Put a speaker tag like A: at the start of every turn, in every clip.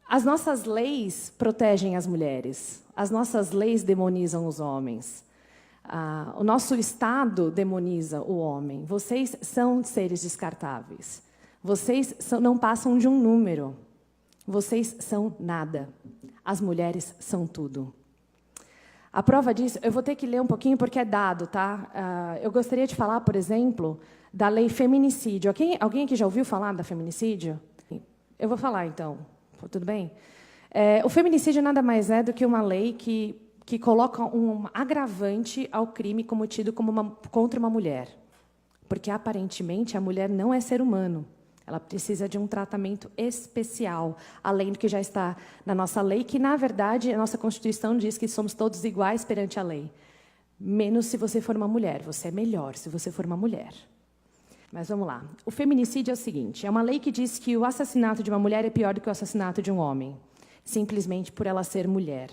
A: As nossas leis protegem as mulheres. As nossas leis demonizam os homens. O nosso Estado demoniza o homem. Vocês são seres descartáveis. Vocês não passam de um número. Vocês são nada. As mulheres são tudo. A prova disso, eu vou ter que ler um pouquinho porque é dado, tá? Eu gostaria de falar, por exemplo, da lei feminicídio. Alguém aqui já ouviu falar da feminicídio? Eu vou falar, então. Tudo bem? O feminicídio nada mais é do que uma lei que coloca um agravante ao crime cometido contra uma mulher. Porque, aparentemente, a mulher não é ser humano. Ela precisa de um tratamento especial, além do que já está na nossa lei, que, na verdade, a nossa Constituição diz que somos todos iguais perante a lei. Menos se você for uma mulher. Você é melhor se você for uma mulher. Mas vamos lá. O feminicídio é o seguinte, é uma lei que diz que o assassinato de uma mulher é pior do que o assassinato de um homem, simplesmente por ela ser mulher.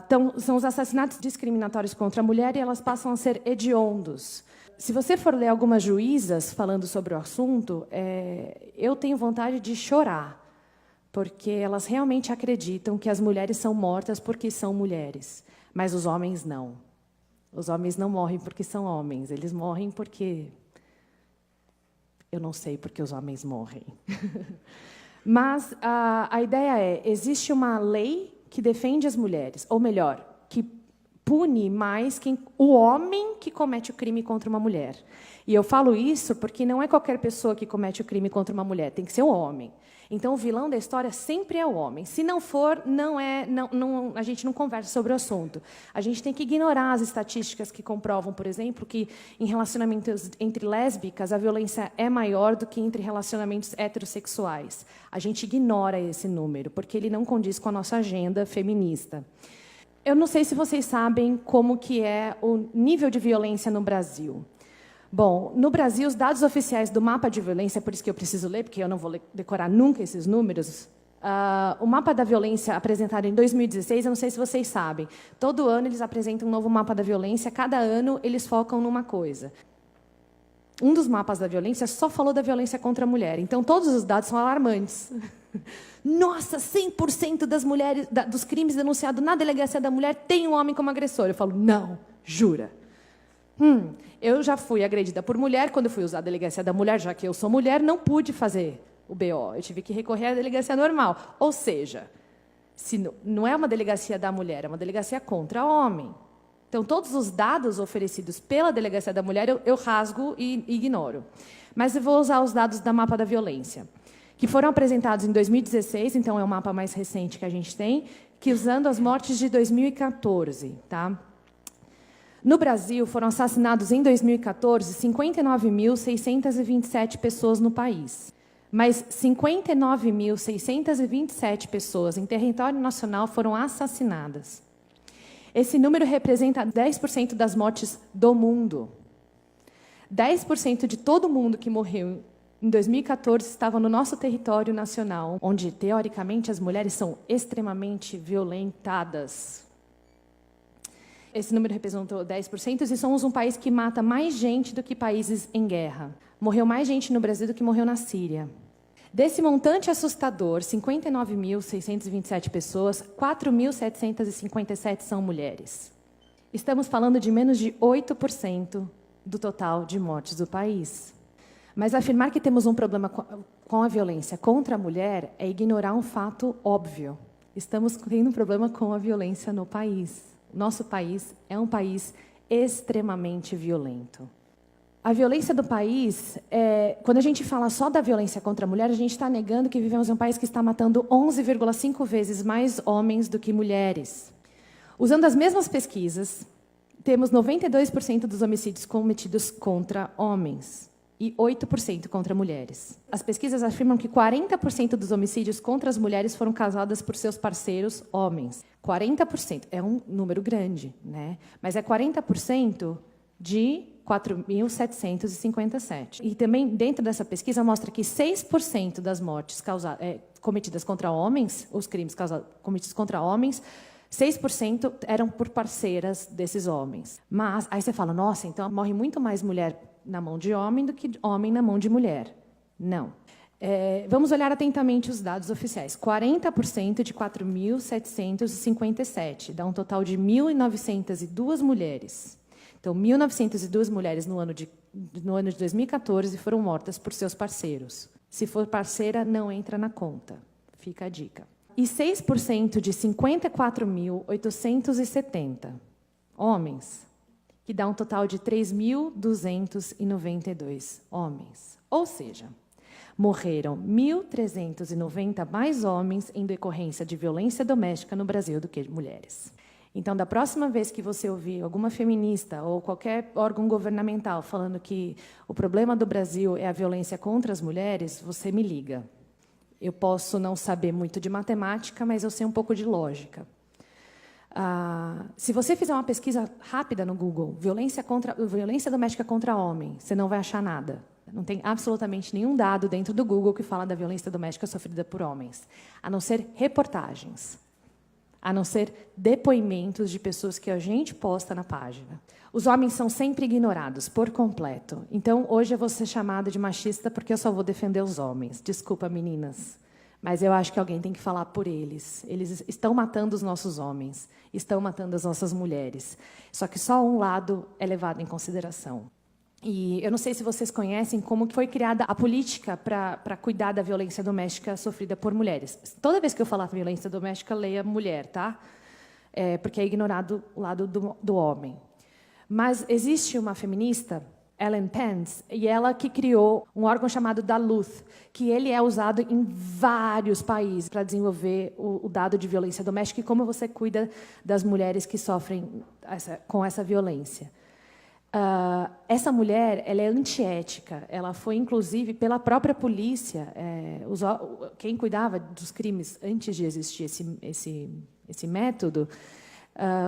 A: Então, são os assassinatos discriminatórios contra a mulher e elas passam a ser hediondos. Se você for ler algumas juízas falando sobre o assunto, eu tenho vontade de chorar, porque elas realmente acreditam que as mulheres são mortas porque são mulheres, mas os homens não. Os homens não morrem porque são homens, eles morrem porque... Eu não sei porque os homens morrem. Mas a ideia é, existe uma lei que defende as mulheres, ou melhor, que pune mais o homem que comete o crime contra uma mulher. E eu falo isso porque não é qualquer pessoa que comete o crime contra uma mulher, tem que ser um homem. Então, o vilão da história sempre é o homem. Se não for, a gente não conversa sobre o assunto. A gente tem que ignorar as estatísticas que comprovam, por exemplo, que em relacionamentos entre lésbicas a violência é maior do que entre relacionamentos heterossexuais. A gente ignora esse número, porque ele não condiz com a nossa agenda feminista. Eu não sei se vocês sabem como que é o nível de violência no Brasil. Bom, no Brasil, os dados oficiais do mapa de violência, por isso que eu preciso ler, porque eu não vou decorar nunca esses números, o mapa da violência apresentado em 2016, eu não sei se vocês sabem, todo ano eles apresentam um novo mapa da violência, cada ano eles focam numa coisa. Um dos mapas da violência só falou da violência contra a mulher, então todos os dados são alarmantes. Nossa, 100% das mulheres, dos crimes denunciados na delegacia da mulher tem um homem como agressor. Eu falo, não, jura? Eu já fui agredida por mulher, quando eu fui usar a delegacia da mulher, já que eu sou mulher, não pude fazer o BO. Eu tive que recorrer à delegacia normal. Ou seja, não é uma delegacia da mulher, é uma delegacia contra homem. Então, todos os dados oferecidos pela delegacia da mulher, eu rasgo e ignoro. Mas eu vou usar os dados da mapa da violência, que foram apresentados em 2016, então é o mapa mais recente que a gente tem, que usando as mortes de 2014, tá? No Brasil, foram assassinados em 2014 59.627 pessoas no país. Mas 59.627 pessoas em território nacional foram assassinadas. Esse número representa 10% das mortes do mundo. 10% de todo mundo que morreu em 2014 estava no nosso território nacional, onde, teoricamente, as mulheres são extremamente violentadas. Esse número representou 10%, e somos um país que mata mais gente do que países em guerra. Morreu mais gente no Brasil do que morreu na Síria. Desse montante assustador, 59.627 pessoas, 4.757 são mulheres. Estamos falando de menos de 8% do total de mortes do país. Mas afirmar que temos um problema com a violência contra a mulher é ignorar um fato óbvio. Estamos tendo um problema com a violência no país. Nosso país é um país extremamente violento. A violência do país, quando a gente fala só da violência contra a mulher, a gente está negando que vivemos em um país que está matando 11,5 vezes mais homens do que mulheres. Usando as mesmas pesquisas, temos 92% dos homicídios cometidos contra homens e 8% contra mulheres. As pesquisas afirmam que 40% dos homicídios contra as mulheres foram causadas por seus parceiros homens. 40% é um número grande, né? Mas é 40% de 4.757. E também, dentro dessa pesquisa, mostra que 6% das mortes cometidas contra homens, os crimes cometidos contra homens, 6% eram por parceiras desses homens. Mas, aí você fala, nossa, então morre muito mais mulher na mão de homem do que homem na mão de mulher. Não. Vamos olhar atentamente os dados oficiais. 40% de 4.757, dá um total de 1.902 mulheres. Então, 1.902 mulheres no ano de 2014 foram mortas por seus parceiros. Se for parceira, não entra na conta. Fica a dica. E 6% de 54.870 homens, que dá um total de 3.292 homens. Ou seja, morreram 1.390 mais homens em decorrência de violência doméstica no Brasil do que mulheres. Então, da próxima vez que você ouvir alguma feminista ou qualquer órgão governamental falando que o problema do Brasil é a violência contra as mulheres, você me liga. Eu posso não saber muito de matemática, mas eu sei um pouco de lógica. Se você fizer uma pesquisa rápida no Google, violência doméstica contra homem, você não vai achar nada. Não tem absolutamente nenhum dado dentro do Google que fala da violência doméstica sofrida por homens, a não ser reportagens, a não ser depoimentos de pessoas que a gente posta na página. Os homens são sempre ignorados, por completo. Então, hoje eu vou ser chamada de machista porque eu só vou defender os homens. Desculpa, meninas, mas eu acho que alguém tem que falar por eles. Eles estão matando os nossos homens, estão matando as nossas mulheres. Só que só um lado é levado em consideração. E eu não sei se vocês conhecem como foi criada a política para cuidar da violência doméstica sofrida por mulheres. Toda vez que eu falar violência doméstica, leia mulher, tá? Porque é ignorado o lado do homem. Mas existe uma feminista, Ellen Pence, e ela que criou um órgão chamado Duluth, que ele é usado em vários países para desenvolver o dado de violência doméstica e como você cuida das mulheres que sofrem com essa violência. Essa mulher, ela é antiética. Ela foi, inclusive, pela própria polícia. Quem cuidava dos crimes antes de existir esse método,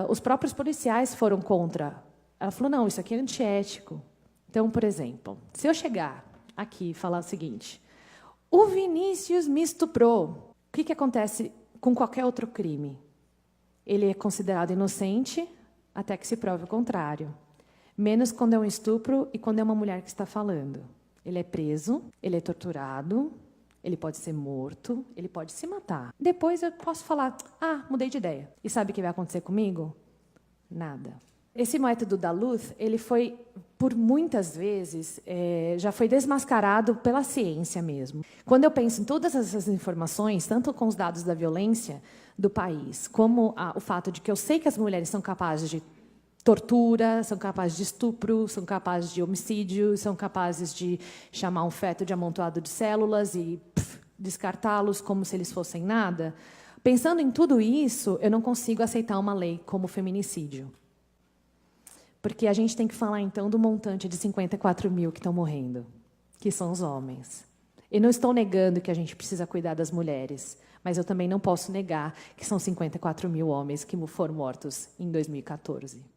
A: os próprios policiais foram contra. Ela falou, não, isso aqui é antiético. Então, por exemplo, se eu chegar aqui e falar o seguinte, o Vinícius me estuprou, o que acontece com qualquer outro crime? Ele é considerado inocente até que se prove o contrário. Menos quando é um estupro e quando é uma mulher que está falando. Ele é preso, ele é torturado, ele pode ser morto, ele pode se matar. Depois eu posso falar, mudei de ideia. E sabe o que vai acontecer comigo? Nada. Esse método Duluth, ele foi, por muitas vezes, já foi desmascarado pela ciência mesmo. Quando eu penso em todas essas informações, tanto com os dados da violência do país, como o fato de que eu sei que as mulheres são capazes de tortura, são capazes de estupro, são capazes de homicídio, são capazes de chamar um feto de amontoado de células e descartá-los como se eles fossem nada. Pensando em tudo isso, eu não consigo aceitar uma lei como feminicídio. Porque a gente tem que falar, então, do montante de 54 mil que estão morrendo, que são os homens. Eu não estou negando que a gente precisa cuidar das mulheres, mas eu também não posso negar que são 54 mil homens que foram mortos em 2014.